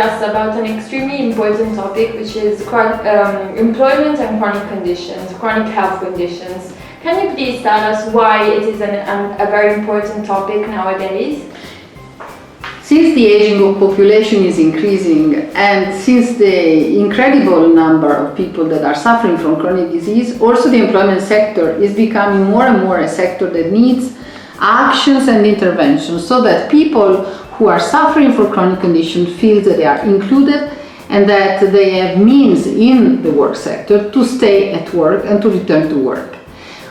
discuss about an extremely important topic, which is employment and chronic conditions, chronic health conditions. Can you please tell us why it is a very important topic nowadays? Since the aging of population is increasing, and since the incredible number of people that are suffering from chronic disease, also the employment sector is becoming more and more a sector that needs actions and interventions so that people who are suffering from chronic conditions feel that they are included and that they have means in the work sector to stay at work and to return to work.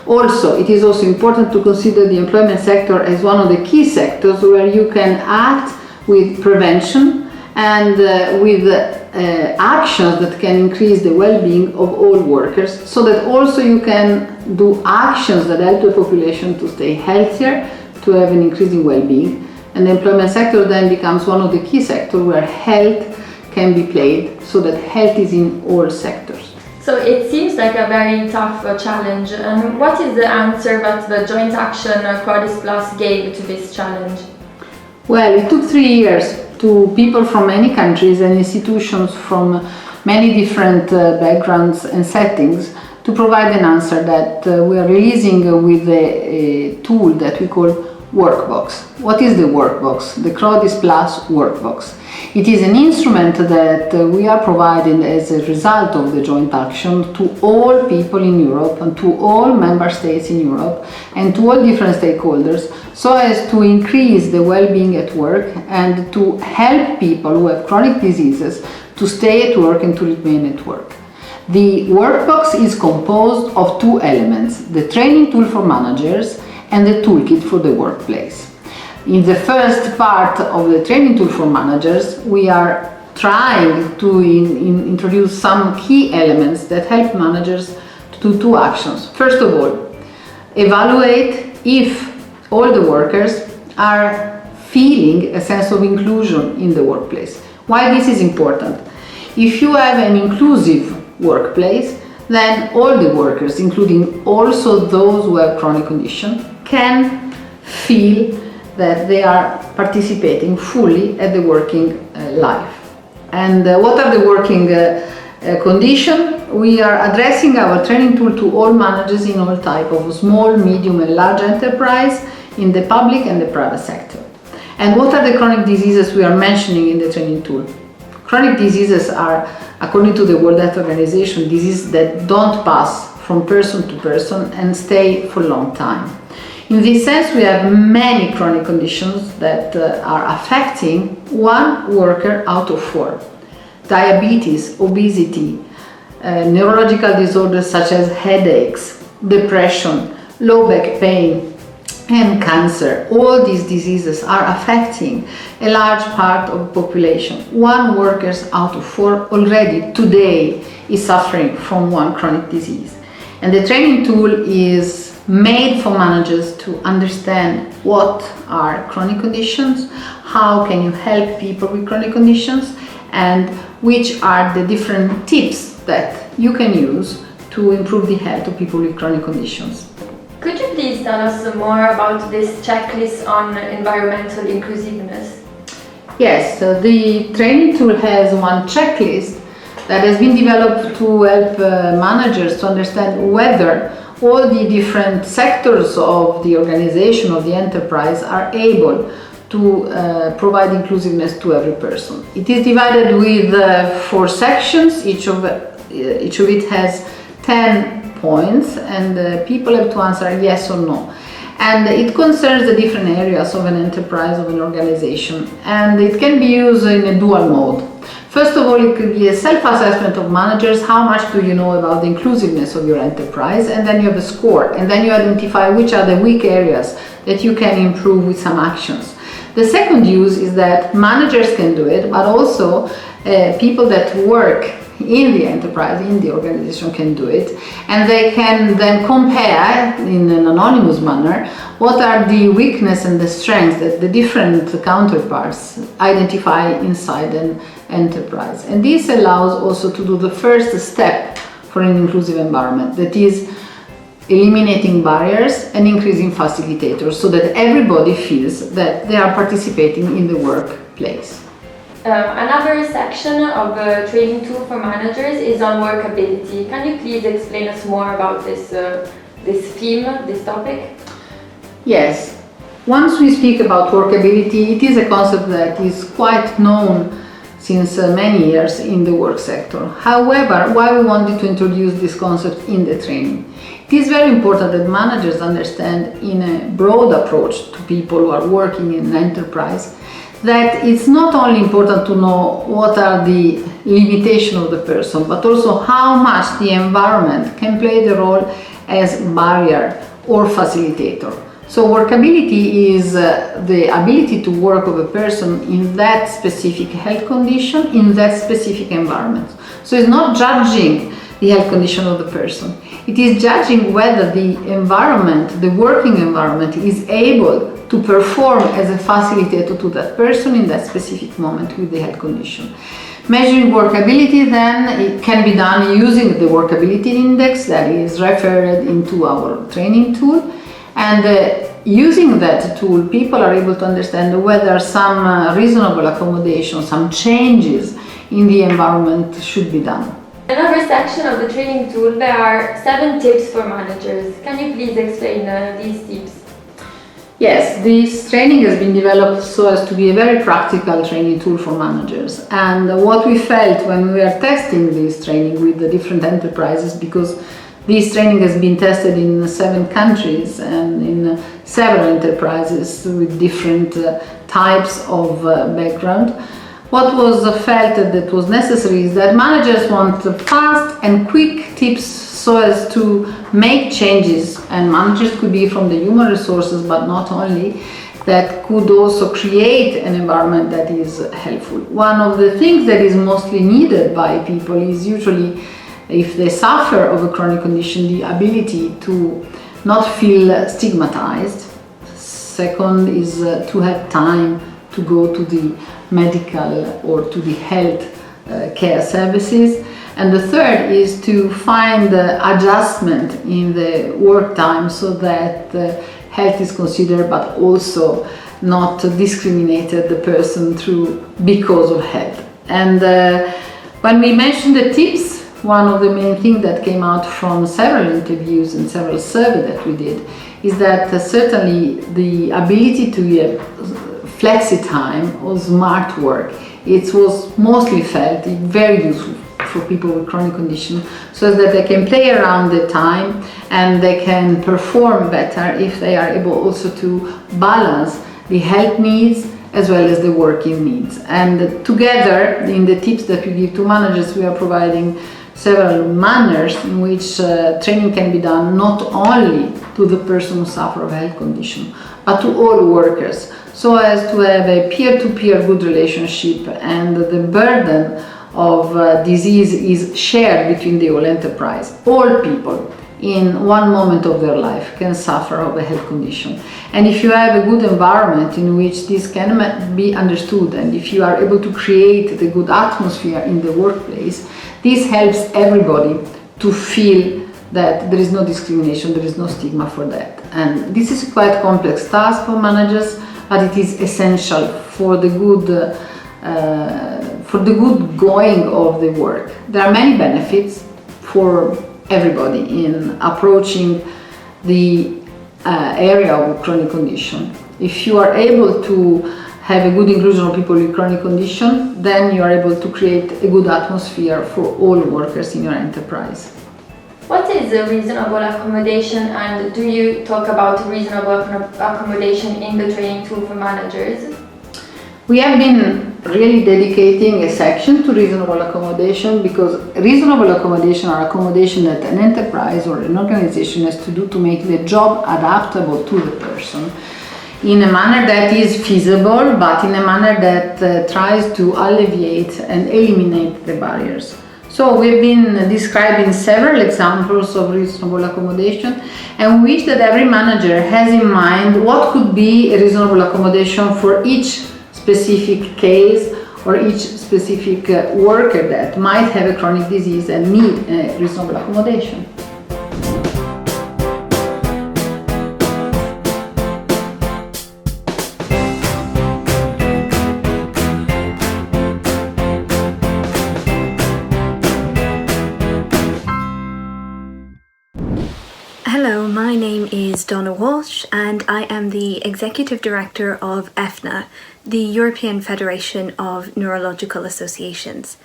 Also, it is also important to consider the employment sector as one of the key sectors where you can act with prevention and with actions that can increase the well-being of all workers, so that also you can do actions that help the population to stay healthier, to have an increasing well-being. And the employment sector then becomes one of the key sectors where health can be played, so that health is in all sectors. So it seems like a very tough challenge. And what is the answer that the joint action CHRODIS Plus gave to this challenge? Well, it took 3 years to people from many countries and institutions from many different backgrounds and settings to provide an answer that we are releasing with a tool that we call Workbox. What is the Workbox? The CHRODIS Plus Workbox. It is an instrument that we are providing as a result of the joint action to all people in Europe and to all member states in Europe and to all different stakeholders, so as to increase the well-being at work and to help people who have chronic diseases to stay at work and to remain at work. The Workbox is composed of two elements: the training tool for managers and the toolkit for the workplace. In the first part of the training tool for managers, we are trying to introduce some key elements that help managers to do two actions. First of all, evaluate if all the workers are feeling a sense of inclusion in the workplace. Why this is important? If you have an inclusive workplace, then all the workers, including also those who have chronic condition, can feel that they are participating fully at the working life. And what are the working conditions? We are addressing our training tool to all managers in all type of small, medium and large enterprise in the public and the private sector. And what are the chronic diseases we are mentioning in the training tool? Chronic diseases are, according to the World Health Organization, diseases that don't pass from person to person and stay for a long time. In this sense, we have many chronic conditions that are affecting one worker out of 4. Diabetes, obesity, neurological disorders such as headaches, depression, low back pain, and cancer. All these diseases are affecting a large part of the population. One worker out of 4 already today is suffering from one chronic disease. And the training tool is made for managers to understand what are chronic conditions, how can you help people with chronic conditions, and which are the different tips that you can use to improve the health of people with chronic conditions. Could you please tell us more about this checklist on environmental inclusiveness? Yes, so the training tool has one checklist that has been developed to help managers to understand whether all the different sectors of the organization, of the enterprise, are able to provide inclusiveness to every person. It is divided with 4 sections. Each of it has 10 points, and people have to answer yes or no. And it concerns the different areas of an enterprise, of an organization, and it can be used in a dual mode. First of all, it could be a self-assessment of managers. How much do you know about the inclusiveness of your enterprise? And then you have a score, and then you identify which are the weak areas that you can improve with some actions. The second use is that managers can do it, but also people that work in the enterprise, in the organization, can do it, and they can then compare in an anonymous manner what are the weaknesses and the strengths that the different counterparts identify inside an enterprise. And this allows also to do the first step for an inclusive environment, that is eliminating barriers and increasing facilitators, so that everybody feels that they are participating in the workplace. Another section of a training tool for managers is on workability. Can you please explain us more about this theme, this topic? Yes. Once we speak about workability, it is a concept that is quite known since many years in the work sector. However, why we wanted to introduce this concept in the training? It is very important that managers understand in a broad approach to people who are working in an enterprise that it's not only important to know what are the limitations of the person, but also how much the environment can play the role as barrier or facilitator. So workability is the ability to work of a person in that specific health condition, in that specific environment. So it's not judging the health condition of the person. It is judging whether the environment, the working environment, is able to perform as a facilitator to that person in that specific moment with the health condition. Measuring workability then, it can be done using the workability index that is referred into our training tool. And using that tool, people are able to understand whether some reasonable accommodation, some changes in the environment should be done. In another section of the training tool, there are 7 tips for managers. Can you please explain these tips? Yes, this training has been developed so as to be a very practical training tool for managers. And what we felt when we were testing this training with the different enterprises, because this training has been tested in 7 countries and in several enterprises with different types of background. What was felt that was necessary is that managers want fast and quick tips so as to make changes, and managers could be from the human resources, but not only, that could also create an environment that is helpful. One of the things that is mostly needed by people is usually, if they suffer of a chronic condition, the ability to not feel stigmatized. Second is to have time to go to the medical or to the health care services. And the third is to find adjustment in the work time so that health is considered, but also not discriminated the person through because of health. And when we mentioned the tips, one of the main things that came out from several interviews and several surveys that we did is that certainly the ability to flexi time or smart work, it was mostly felt very useful for people with chronic condition, so that they can play around the time and they can perform better if they are able also to balance the health needs as well as the working needs. And together, in the tips that we give to managers, we are providing several manners in which training can be done not only to the person who suffers of a health condition, but to all workers, so as to have a peer-to-peer good relationship, and the burden of disease is shared between the whole enterprise. All people in one moment of their life can suffer of a health condition. And if you have a good environment in which this can be understood, and if you are able to create the good atmosphere in the workplace, this helps everybody to feel that there is no discrimination, there is no stigma for that. And this is a quite complex task for managers, but it is essential for the good going of the work. There are many benefits for everybody in approaching the area of chronic condition. If you are able to have a good inclusion of people with chronic condition, then you are able to create a good atmosphere for all workers in your enterprise. What is a reasonable accommodation, and do you talk about reasonable accommodation in the training tool for managers? We have been really dedicating a section to reasonable accommodation, because reasonable accommodation are accommodation that an enterprise or an organization has to do to make the job adaptable to the person in a manner that is feasible, but in a manner that tries to alleviate and eliminate the barriers. So we've been describing several examples of reasonable accommodation, and wish that every manager has in mind what could be a reasonable accommodation for each specific case or each specific worker that might have a chronic disease and need a reasonable accommodation. my name is Donna Walsh and I am the Executive Director of EFNA, the European Federation of Neurological Associations.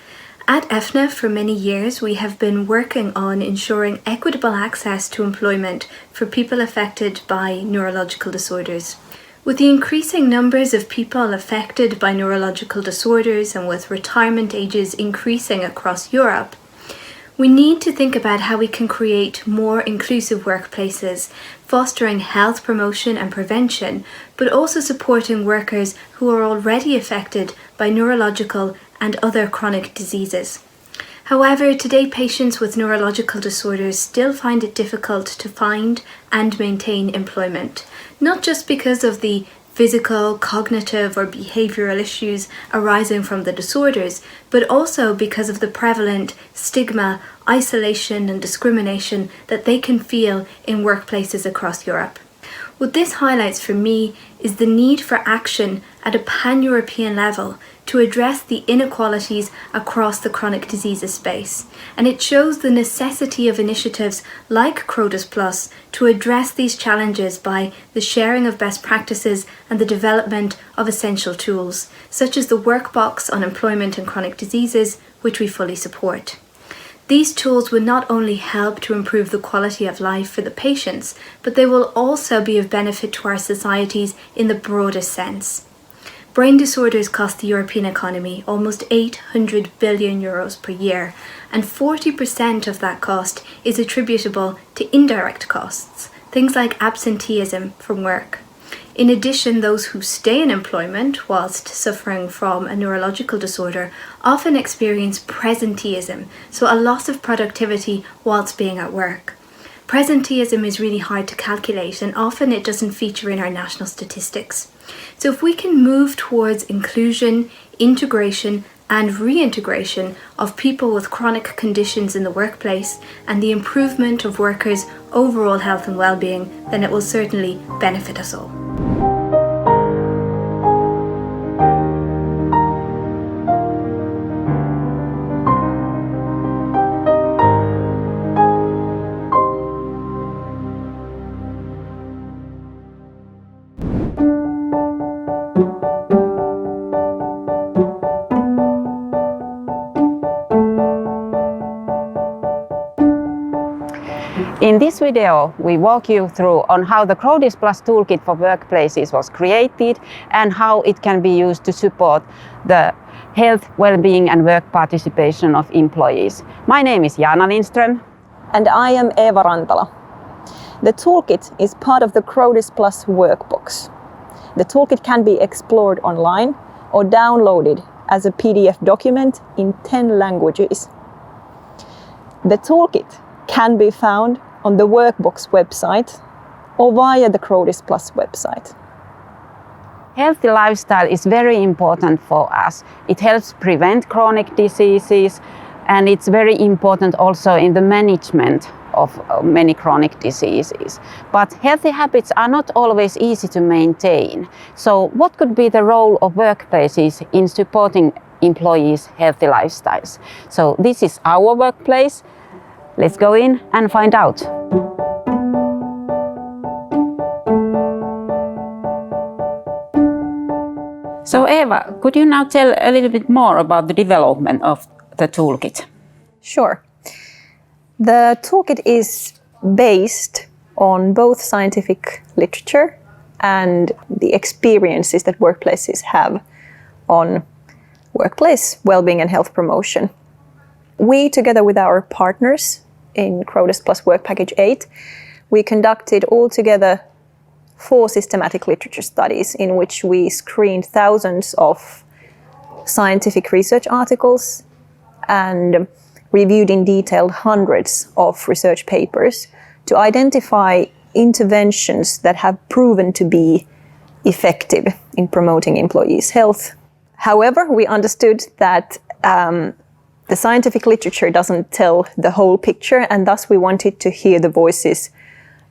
At EFNA, for many years, we have been working on ensuring equitable access to employment for people affected by neurological disorders. With the increasing numbers of people affected by neurological disorders and with retirement ages increasing across Europe, we need to think about how we can create more inclusive workplaces, fostering health promotion and prevention, but also supporting workers who are already affected by neurological and other chronic diseases. However, today patients with neurological disorders still find it difficult to find and maintain employment, not just because of the physical, cognitive or behavioural issues arising from the disorders, but also because of the prevalent stigma, isolation and discrimination that they can feel in workplaces across Europe. What this highlights for me is the need for action at a pan-European level to address the inequalities across the chronic diseases space, and it shows the necessity of initiatives like CHRODIS Plus to address these challenges by the sharing of best practices and the development of essential tools, such as the Workbox on Employment and Chronic Diseases, which we fully support. These tools will not only help to improve the quality of life for the patients, but they will also be of benefit to our societies in the broadest sense. Brain disorders cost the European economy almost 800 billion euros per year, and 40% of that cost is attributable to indirect costs, things like absenteeism from work. In addition, those who stay in employment whilst suffering from a neurological disorder often experience presenteeism, so a loss of productivity whilst being at work. Presenteeism is really hard to calculate and often it doesn't feature in our national statistics. So if we can move towards inclusion, integration and reintegration of people with chronic conditions in the workplace and the improvement of workers' overall health and well-being, then it will certainly benefit us all. In this video, we walk you through on how the CHRODIS Plus Toolkit for Workplaces was created and how it can be used to support the health, well-being and work participation of employees. My name is Jaana Lindström. And I am Eeva Rantala. The toolkit is part of the CHRODIS Plus Workbox. The toolkit can be explored online or downloaded as a PDF document in 10 languages. The toolkit can be found on the Workbox website or via the CHRODIS Plus website. Healthy lifestyle is very important for us. It helps prevent chronic diseases and it's very important also in the management of many chronic diseases. But healthy habits are not always easy to maintain. So what could be the role of workplaces in supporting employees' healthy lifestyles? So this is our workplace. Let's go in and find out. So Eeva, could you now tell a little bit more about the development of the toolkit? Sure. The toolkit is based on both scientific literature and the experiences that workplaces have on workplace well-being and health promotion. We, together with our partners in CHRODIS Plus Work Package 8, we conducted altogether 4 systematic literature studies in which we screened thousands of scientific research articles and reviewed in detail hundreds of research papers to identify interventions that have proven to be effective in promoting employees' health. However, we understood that the scientific literature doesn't tell the whole picture, and thus we wanted to hear the voices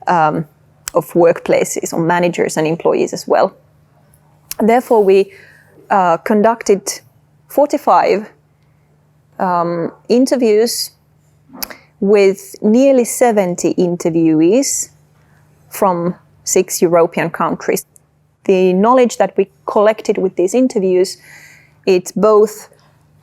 of workplaces, of managers and employees as well. Therefore, we conducted 45 interviews with nearly 70 interviewees from 6 European countries. The knowledge that we collected with these interviews, it both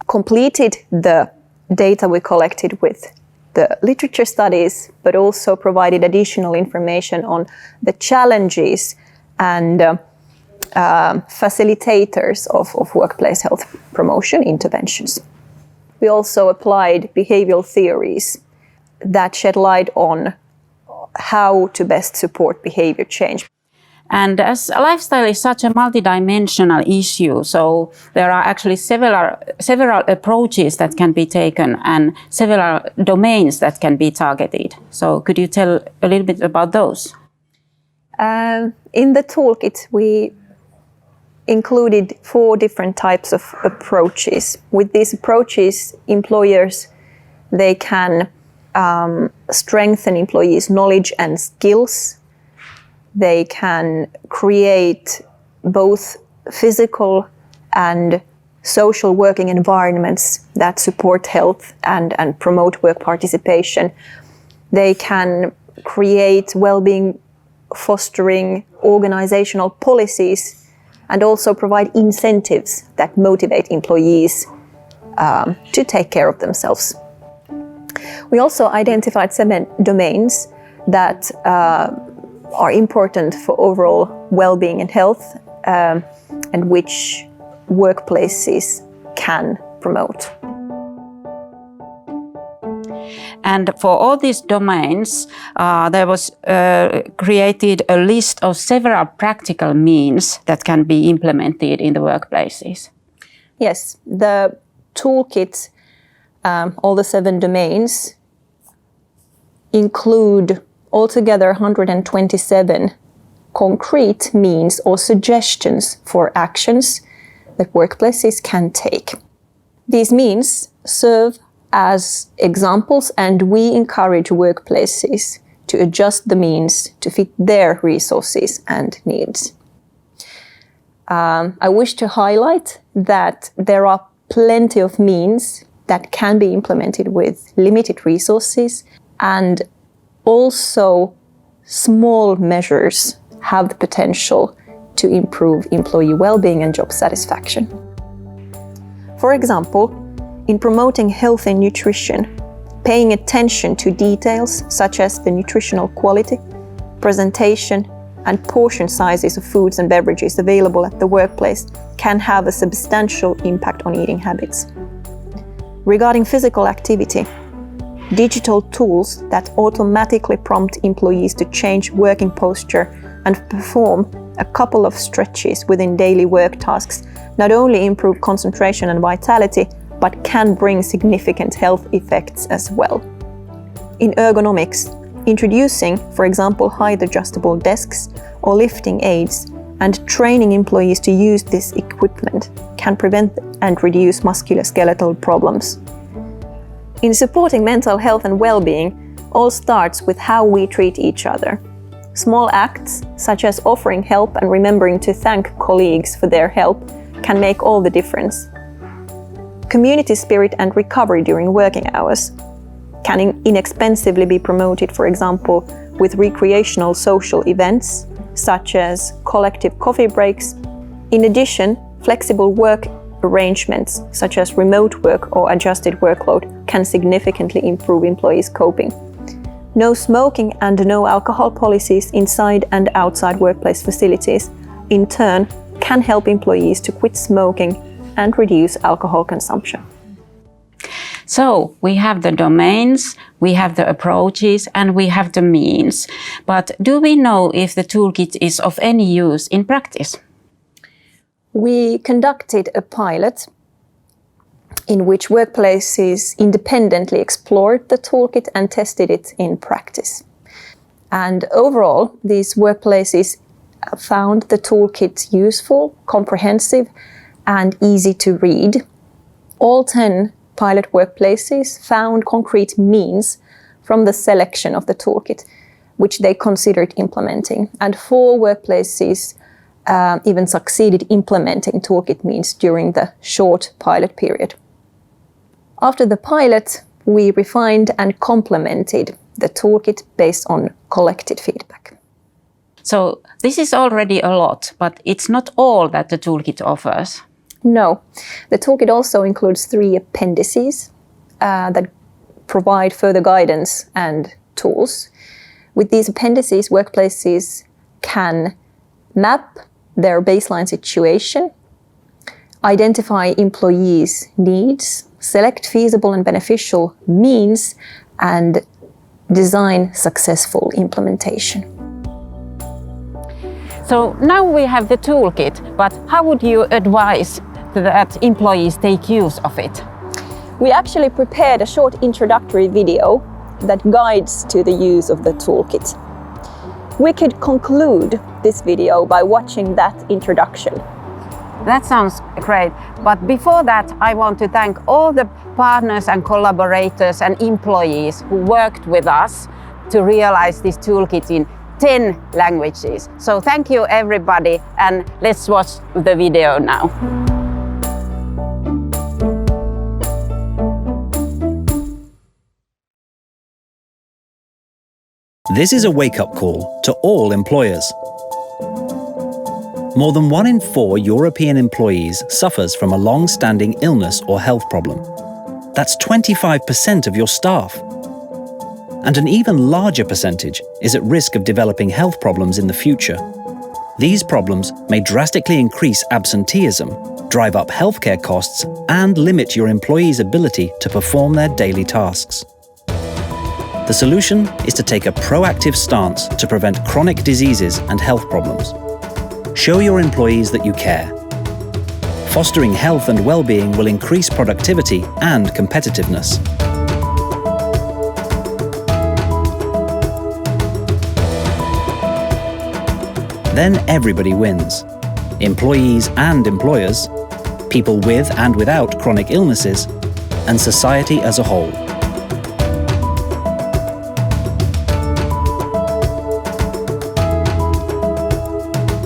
completed the data we collected with the literature studies, but also provided additional information on the challenges and facilitators of workplace health promotion interventions. We also applied behavioral theories that shed light on how to best support behavior change. And as a lifestyle is such a multidimensional issue, so there are actually several approaches that can be taken and several domains that can be targeted. So could you tell a little bit about those? In the toolkit, we included 4 different types of approaches. With these approaches, employers, they can strengthen employees' knowledge and skills. They can create both physical and social working environments that support health and promote work participation. They can create well-being fostering organizational policies and also provide incentives that motivate employees to take care of themselves. We also identified 7 domains that are important for overall well-being and health, and which workplaces can promote. And for all these domains, there was created a list of several practical means that can be implemented in the workplaces. Yes, the toolkit, all the 7 domains, include altogether 127 concrete means or suggestions for actions that workplaces can take. These means serve as examples, and we encourage workplaces to adjust the means to fit their resources and needs. I wish to highlight that there are plenty of means that can be implemented with limited resources, and also small measures have the potential to improve employee well-being and job satisfaction. For example, in promoting healthy nutrition, paying attention to details such as the nutritional quality, presentation, and portion sizes of foods and beverages available at the workplace can have a substantial impact on eating habits. Regarding physical activity, digital tools that automatically prompt employees to change working posture and perform a couple of stretches within daily work tasks not only improve concentration and vitality, but can bring significant health effects as well. In ergonomics, introducing, for example, height-adjustable desks or lifting aids and training employees to use this equipment can prevent and reduce musculoskeletal problems. In supporting mental health and well-being, all starts with how we treat each other. Small acts, such as offering help and remembering to thank colleagues for their help, can make all the difference. Community spirit and recovery during working hours can inexpensively be promoted, for example, with recreational social events, such as collective coffee breaks. In addition, flexible work arrangements, such as remote work or adjusted workload, can significantly improve employees' coping. No smoking and no alcohol policies inside and outside workplace facilities, in turn, can help employees to quit smoking and reduce alcohol consumption. So we have the domains, we have the approaches, and we have the means. But do we know if the toolkit is of any use in practice? We conducted a pilot in which workplaces independently explored the toolkit and tested it in practice. And overall, these workplaces found the toolkit useful, comprehensive, and easy to read. All 10 pilot workplaces found concrete means from the selection of the toolkit, which they considered implementing. And 4 workplaces even succeeded implementing toolkit means during the short pilot period. After the pilot, we refined and complemented the toolkit based on collected feedback. So this is already a lot, but it's not all that the toolkit offers. No, the toolkit also includes 3 appendices that provide further guidance and tools. With these appendices, workplaces can map their baseline situation, identify employees' needs, select feasible and beneficial means, and design successful implementation. So now we have the toolkit, but how would you advise that employees take use of it? We actually prepared a short introductory video that guides to the use of the toolkit. We could conclude this video by watching that introduction. That sounds great, but before that I want to thank all the partners and collaborators and employees who worked with us to realize this toolkit in 10 languages. So thank you everybody, and let's watch the video now. This is a wake-up call to all employers. More than 1 in 4 European employees suffers from a long-standing illness or health problem. That's 25% of your staff. And an even larger percentage is at risk of developing health problems in the future. These problems may drastically increase absenteeism, drive up healthcare costs, and limit your employees' ability to perform their daily tasks. The solution is to take a proactive stance to prevent chronic diseases and health problems. Show your employees that you care. Fostering health and well-being will increase productivity and competitiveness. Then everybody wins. Employees and employers, people with and without chronic illnesses, and society as a whole.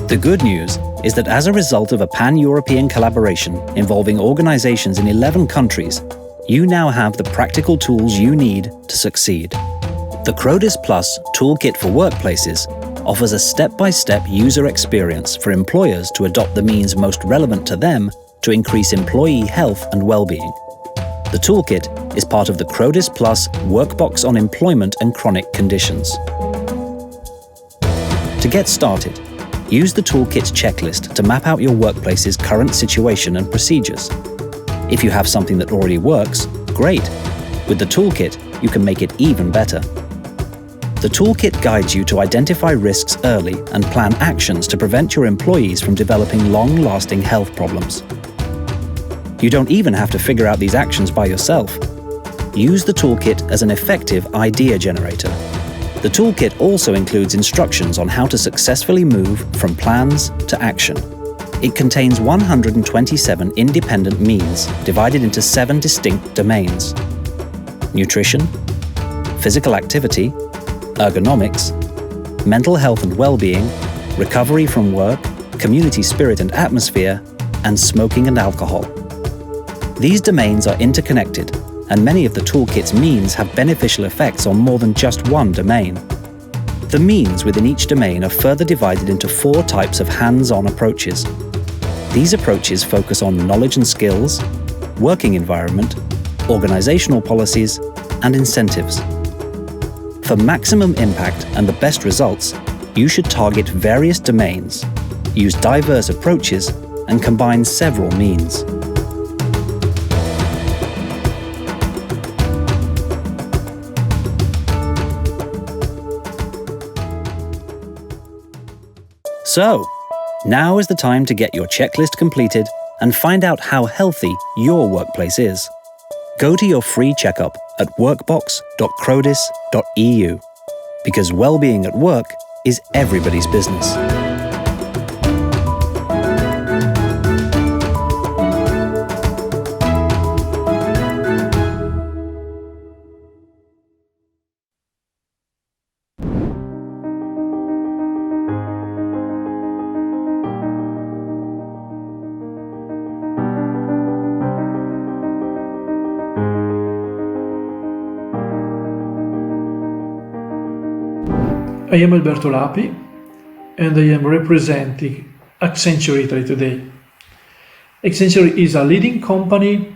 The good news is that as a result of a pan-European collaboration involving organizations in 11 countries, you now have the practical tools you need to succeed. The CHRODIS Plus Toolkit for Workplaces offers a step-by-step user experience for employers to adopt the means most relevant to them to increase employee health and well-being. The toolkit is part of the CHRODIS Plus Workbox on Employment and Chronic Conditions. To get started, use the toolkit's checklist to map out your workplace's current situation and procedures. If you have something that already works, great. With the toolkit, you can make it even better. The toolkit guides you to identify risks early and plan actions to prevent your employees from developing long-lasting health problems. You don't even have to figure out these actions by yourself. Use the toolkit as an effective idea generator. The toolkit also includes instructions on how to successfully move from plans to action. It contains 127 independent means divided into 7 distinct domains: nutrition, physical activity, ergonomics, mental health and well-being, recovery from work, community spirit and atmosphere, and smoking and alcohol. These domains are interconnected, and many of the toolkit's means have beneficial effects on more than just one domain. The means within each domain are further divided into 4 types of hands-on approaches. These approaches focus on knowledge and skills, working environment, organizational policies, and incentives. For maximum impact and the best results, you should target various domains, use diverse approaches, and combine several means. So, now is the time to get your checklist completed and find out how healthy your workplace is. Go to your free checkup at workbox.chrodis.eu, because well-being at work is everybody's business. I am Alberto Lapi. and I am representing Accenture Italy today. Accenture is a leading company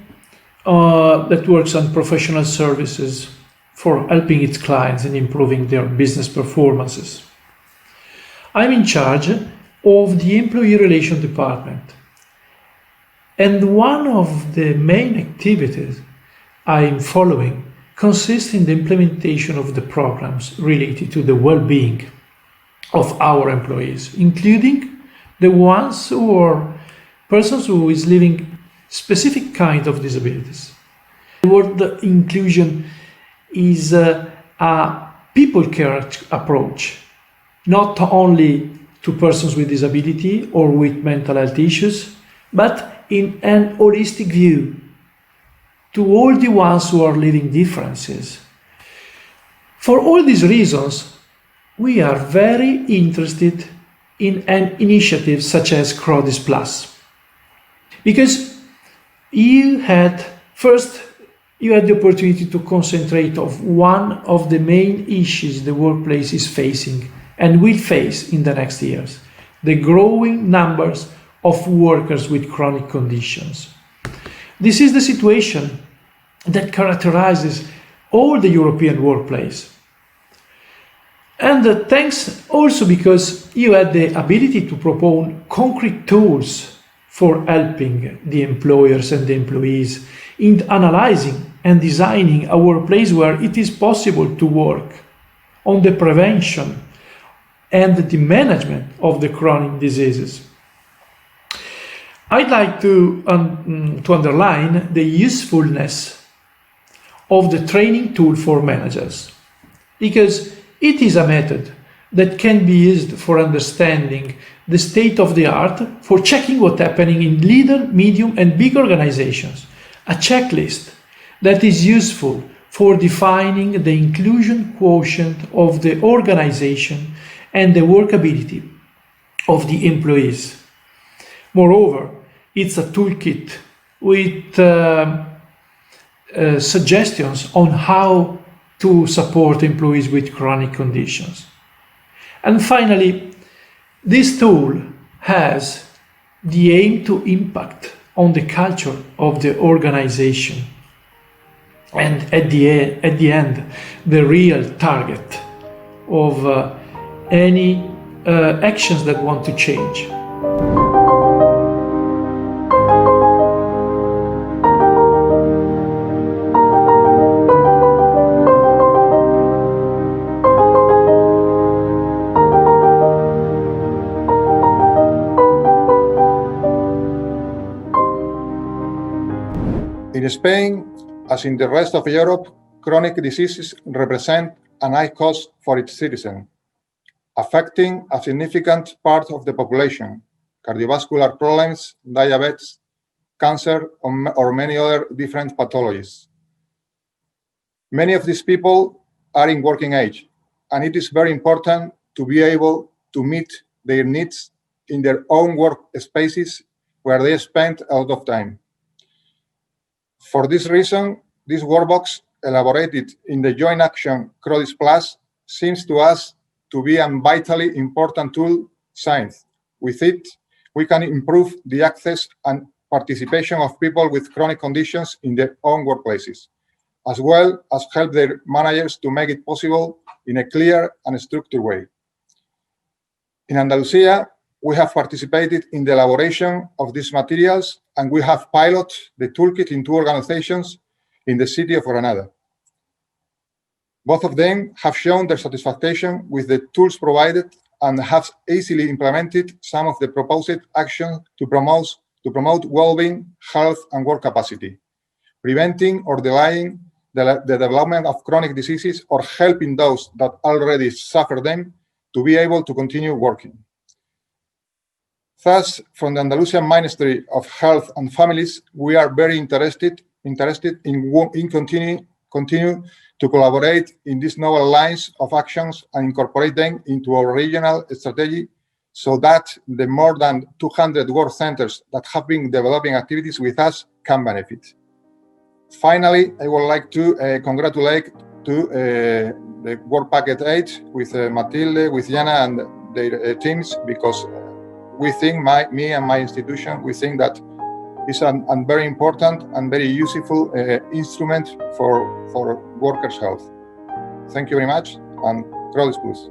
that works on professional services for helping its clients and improving their business performances. I'm in charge of the employee relation department. And one of the main activities I'm following consists in the implementation of the programs related to the well-being of our employees, including the ones who are persons who is living specific kind of disabilities. The word inclusion is a people care approach, not only to persons with disability or with mental health issues, but in an holistic view to all the ones who are living differences. For all these reasons, we are very interested in an initiative such as CHRODIS Plus. Because you had the opportunity to concentrate on one of the main issues the workplace is facing and will face in the next years, the growing numbers of workers with chronic conditions. This is the situation that characterizes all the European workplace. And thanks also because you had the ability to propose concrete tools for helping the employers and the employees in analyzing and designing a workplace where it is possible to work on the prevention and the management of the chronic diseases. I'd like to underline the usefulness of the training tool for managers, because it is a method that can be used for understanding the state of the art, for checking what's happening in little, medium, and big organizations, a checklist that is useful for defining the inclusion quotient of the organization and the workability of the employees. Moreover, it's a toolkit with suggestions on how to support employees with chronic conditions. And finally, this tool has the aim to impact on the culture of the organization, and at the end, the real target of any actions that want to change. In Spain, as in the rest of Europe, chronic diseases represent an high cost for its citizens, affecting a significant part of the population: cardiovascular problems, diabetes, cancer, or many other different pathologies. Many of these people are in working age, and it is very important to be able to meet their needs in their own work spaces where they spend a lot of time. For this reason, this workbox, elaborated in the joint action CHRODIS Plus, seems to us to be a vitally important tool science. With it, we can improve the access and participation of people with chronic conditions in their own workplaces, as well as help their managers to make it possible in a clear and structured way. In Andalusia, we have participated in the elaboration of these materials, and we have piloted the toolkit in 2 organizations in the city of Granada. Both of them have shown their satisfaction with the tools provided and have easily implemented some of the proposed actions to promote well-being, health, and work capacity, preventing or delaying the development of chronic diseases, or helping those that already suffer them to be able to continue working. Thus, from the Andalusian Ministry of Health and Families, we are very interested in continue to collaborate in these novel lines of actions and incorporate them into our regional strategy, so that the more than 200 work centers that have been developing activities with us can benefit. Finally, I would like to congratulate the Work Packet 8 with Matilde, with Jana, and their teams, because we think, me and my institution, we think that it's a very important and very useful instrument for workers' health. Thank you very much, and CHRODIS Plus.